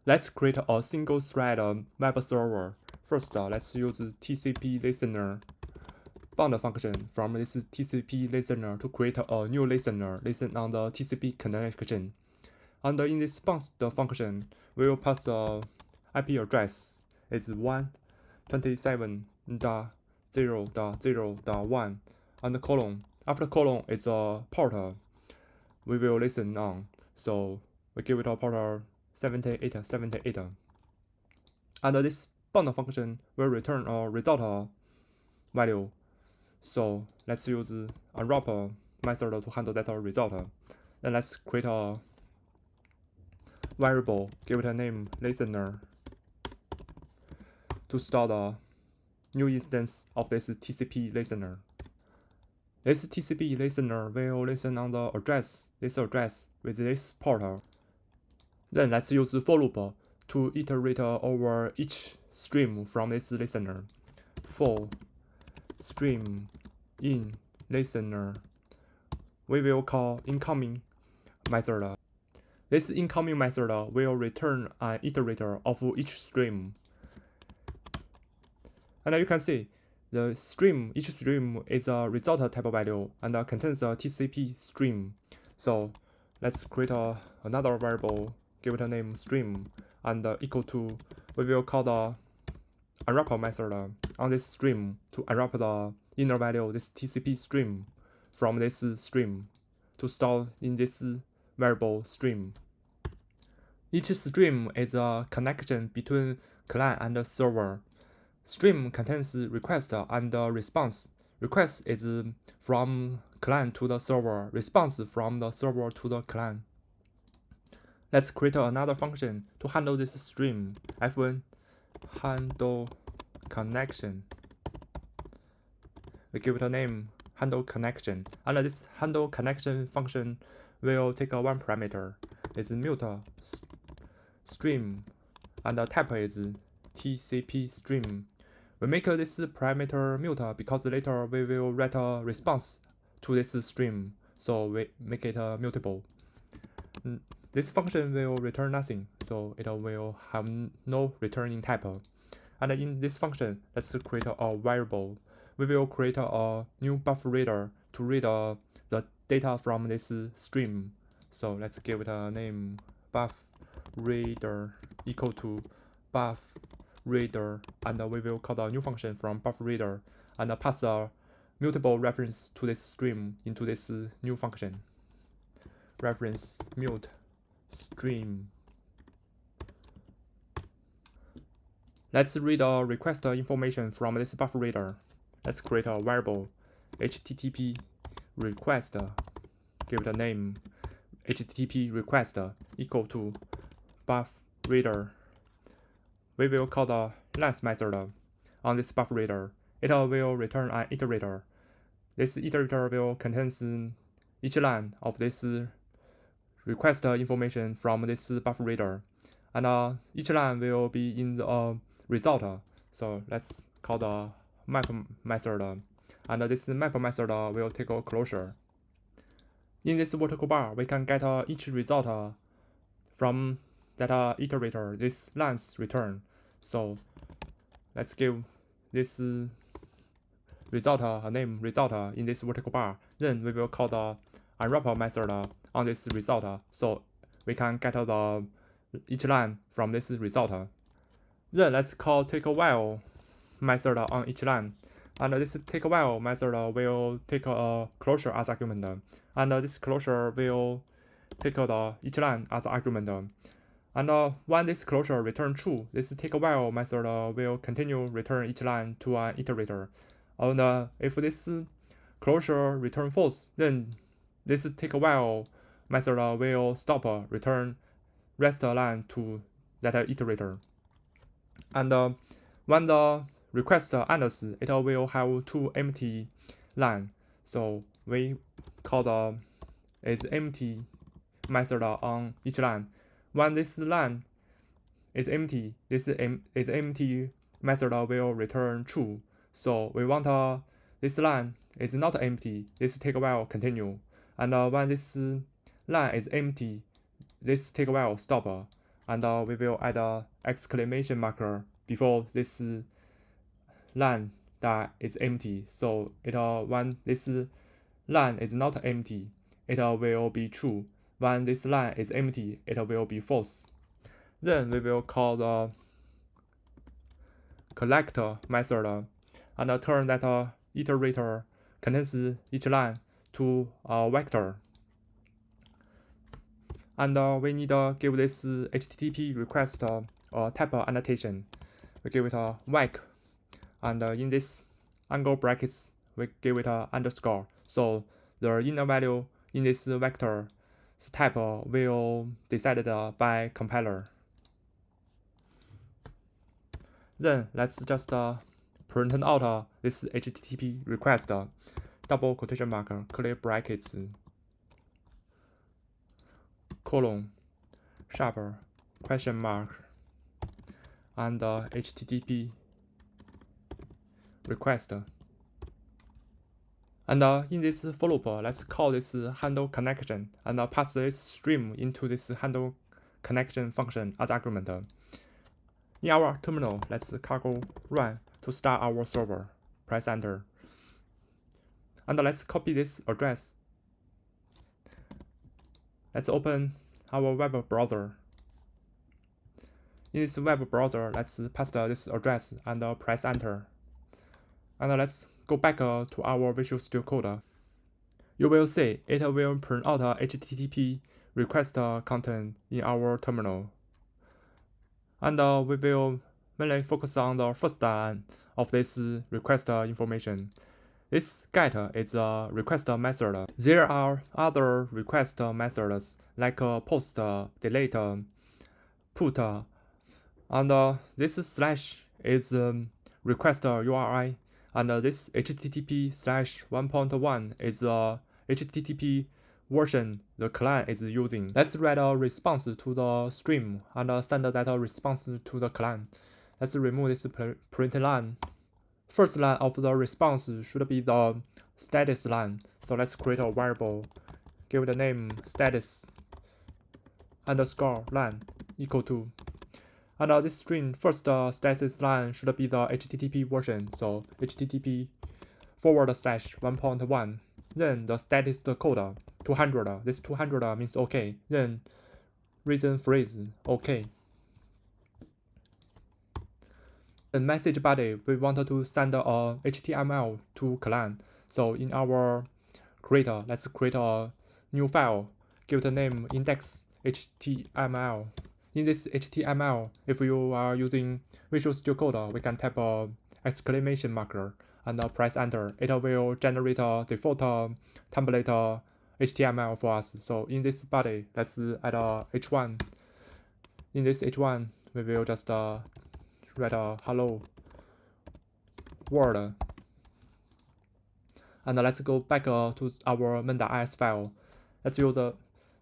Let's create a single thread web server. First, let's use TCP listener bound function from this TCP listener to create a new listener listen on the TCP connection. And in this bound function, we will pass the IP address is 127.0.0.1 and the colon. After colon is a port we will listen on. So we give it a port 7878. And this bound function will return a result value. So let's use unwrap method to handle that result. Then let's create a variable, give it a name listener to start a new instance of this TCP listener. This TCP listener will listen on the address, this address with this port. Then let's use for loop to iterate over each stream from this listener. For stream in listener, we will call incoming method. This incoming method will return an iterator of each stream. And you can see the stream, each stream is a result type value and contains a TCP stream. So let's create another variable, give it a name stream, and equal to, we will call the unwrap method on this stream to unwrap the inner value, this TCP stream, from this stream to store in this variable stream. Each stream is a connection between client and server. Stream contains request and response. Request is from client to the server, response from the server to the client. Let's create another function to handle this stream. F1 handle connection. We give it a name handle connection, and this handle connection function will take one parameter. It's mute stream, and the type is TCP stream. We make this parameter mute because later we will write a response to this stream, so we make it mutable. This function will return nothing, so it will have no returning type. And in this function, let's create a variable. We will create a new buffer reader to read the data from this stream. So let's give it a name buff reader equal to buff reader, and we will call the new function from buff reader and pass a mutable reference to this stream into this new function. Reference mute stream. Let's read the request information from this buffer reader. Let's create a variable http request, give it a name http request equal to buff reader. We will call the length method on this buffer reader. It will return an iterator. This iterator will contain each line of this request information from this buffer reader, and each line will be in the result. So let's call the map method, and this map method will take a closure. In this vertical bar, we can get each result from that iterator, this length return. So let's give this result a name result in this vertical bar. Then we will call the unwrap method on this result, so we can get each line from this result. Then let's call take a while method on each line, and this take a while method will take a closure as argument, and this closure will take each line as argument. And when this closure return true, this take a while method will continue return each line to an iterator. And if this closure return false, then this take a while method will stop return rest line to that iterator. And when the request ends, it will have two empty line. So we call the is empty method on each line. When this line is empty, this is empty method will return true. So we want this line is not empty, this take a while continue. And when this line is empty, this take a while stop. and we will add a exclamation marker before this line that is empty. So when this line is not empty, it will be true. When this line is empty, it will be false. Then we will call the collector method and turn that iterator contains each line to a vector. And we need to give this HTTP request a type annotation. We give it a vec, and in this angle brackets we give it a underscore. So the inner value in this vector type will decided by compiler. Then let's just print out this HTTP request, double quotation mark, curly brackets, colon, sharp, question mark, and HTTP request. And in this for loop, let's call this handle connection and pass this stream into this handle connection function as argument. In our terminal, let's cargo run to start our server. Press enter. And let's copy this address. Let's open our web browser. In this web browser, let's paste this address and press enter. And let's go back to our Visual Studio Code. You will see it will print out HTTP request content in our terminal. And we will mainly focus on the first line of this request information. This get is a request method. There are other request methods like post, delete, put, and this slash is request URI, and this HTTP slash 1.1 is a HTTP version the client is using. Let's write a response to the stream and send that response to the client. Let's remove this print line. First line of the response should be the status line. So let's create a variable, give the name status underscore line equal to. And this string first status line should be the HTTP version. So HTTP /1.1. Then the status code 200. This 200 means OK. Then reason phrase OK. The message body, we wanted to send a HTML to client. So in our creator, let's create a new file. Give the name index.html. In this HTML, if you are using Visual Studio Code, we can type a exclamation marker and press enter. It will generate a default template HTML for us. So in this body, let's add a h1. In this h1, we will just write a hello world. And let's go back to our main.is file. Let's use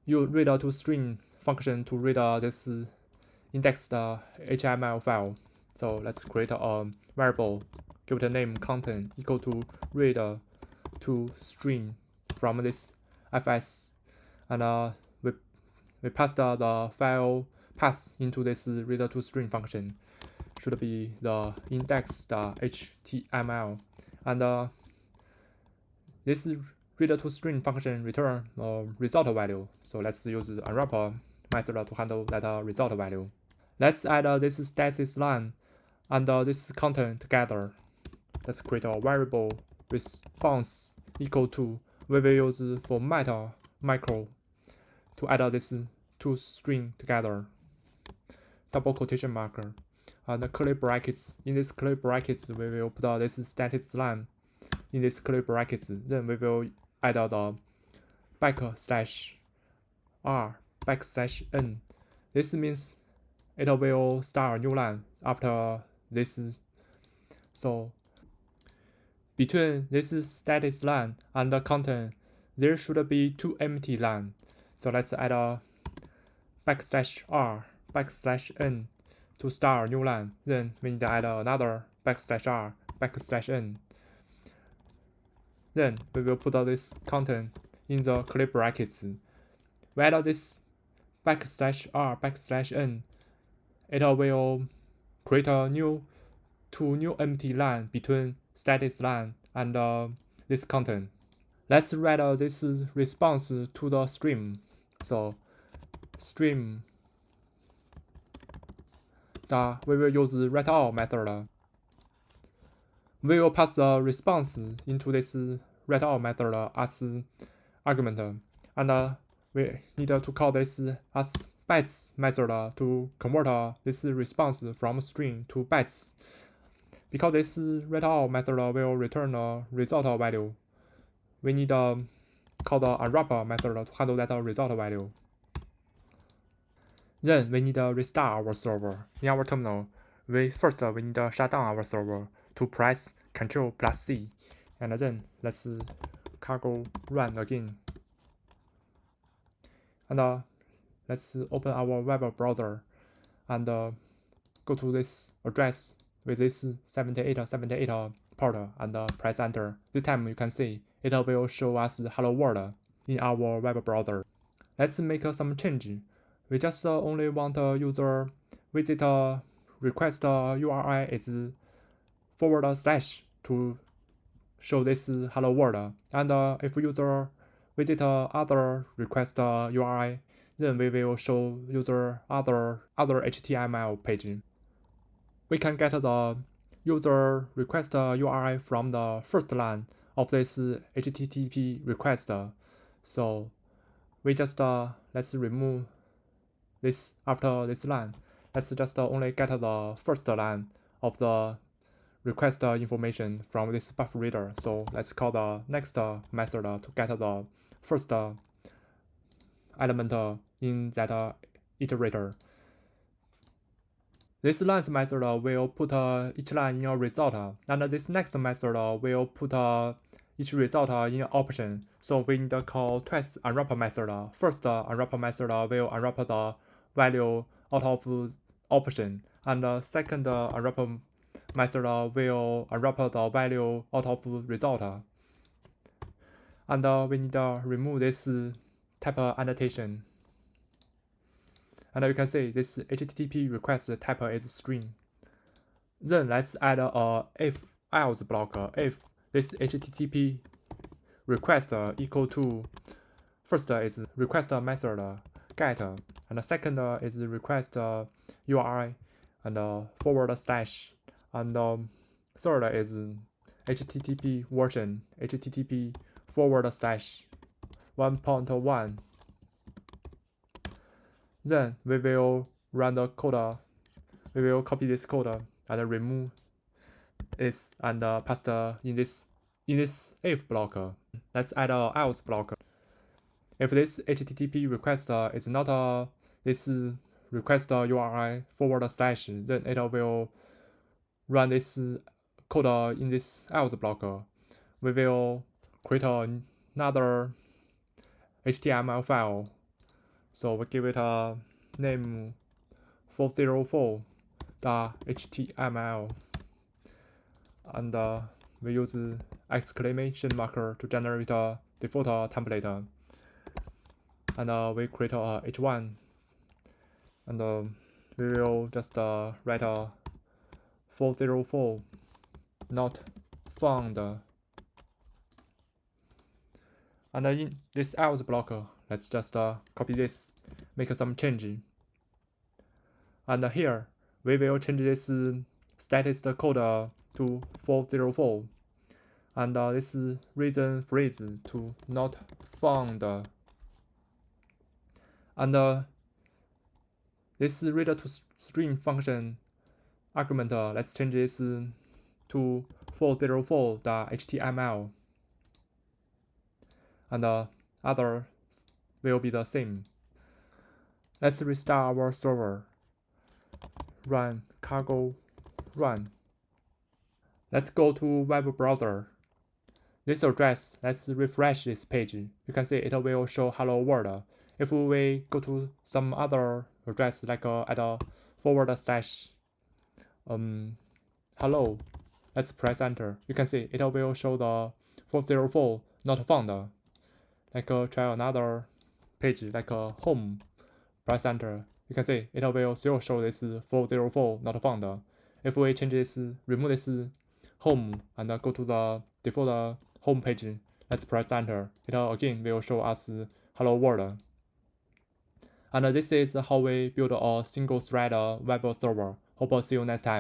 read to string function to read this indexed HTML file. So let's create a variable, give it a name content equal to read to string from this fs, and we passed the file path into this read to string function. Should be the index.html, and this read to string function return result value. So let's use the unwrap method to handle that result value. Let's add this status line and this content together. Let's create a variable response equal to. We will use format micro to add this two string together. Double quotation marker and curly brackets. In this curly brackets, we will put this status line in this curly brackets. Then we will add the \r\n. This means it will start a new line after this. So between this status line and the content, there should be two empty lines. So let's add a \r\n to start a new line. Then we need to add another \r\n. Then we will put this content in the curly brackets. We add this \r\n it will create two new empty line between static line and this content. Let's write this response to the stream. So stream we will use write all method. We will pass the response into this write all method as argument, and we need to call this as bytes method to convert this response from string to bytes. Because this write all method will return a result value, we need to call the unwrap method to handle that result value. Then we need to restart our server. In our terminal, we need to shut down our server to press Ctrl+C, and then let's cargo run again. And let's open our web browser and go to this address with this 7878 port and press enter. This time you can see it will show us hello world in our web browser. Let's make some change. We just only want user visit request URI is // to show this hello world, and if user visit other request URI, then we will show user other HTML page. We can get the user request URI from the first line of this HTTP request. So we just let's remove this after this line. Let's just only get the first line of the request information from this buffer reader. So let's call the next method to get the first element in that iterator. This lines method will put each line in a result, and this next method will put each result in an option. So we need to call twice unwrap method. First unwrap method will unwrap the value out of option, and second unwrap method will unwrap the value out of result. And we need to remove this type annotation. And you can see this HTTP request type is string. Then let's add a if else block. If this HTTP request equal to first is request method get, and the second is request URI and // and third is HTTP version HTTP /1.1. Then we will run the code. We will copy this code and remove this and paste in this if block. Let's add a else block. If this HTTP request is not this request URI // then it will run this code in this else block. We will create another HTML file. So we give it a name 404.html, and we use exclamation marker to generate a default template, and we create a h1, and we will just write a 404 not found, and in this else block, let's just copy this, make some change. And here, we will change this status code to 404. And this reason phrase to not found. And this read to string function argument, let's change this to 404.html. And other will be the same. Let's restart our server. Run cargo run. Let's go to web browser. This address, let's refresh this page. You can see it will show hello world. If we go to some other address like at a / hello, let's press enter. You can see it will show the 404 not found. Like try another page like home, press enter. you can see it will still show this 404 not found. If we change this, remove this home and go to the default home page, let's press enter. It again will show us hello world. And this is how we build a single thread web server. Hope see you next time.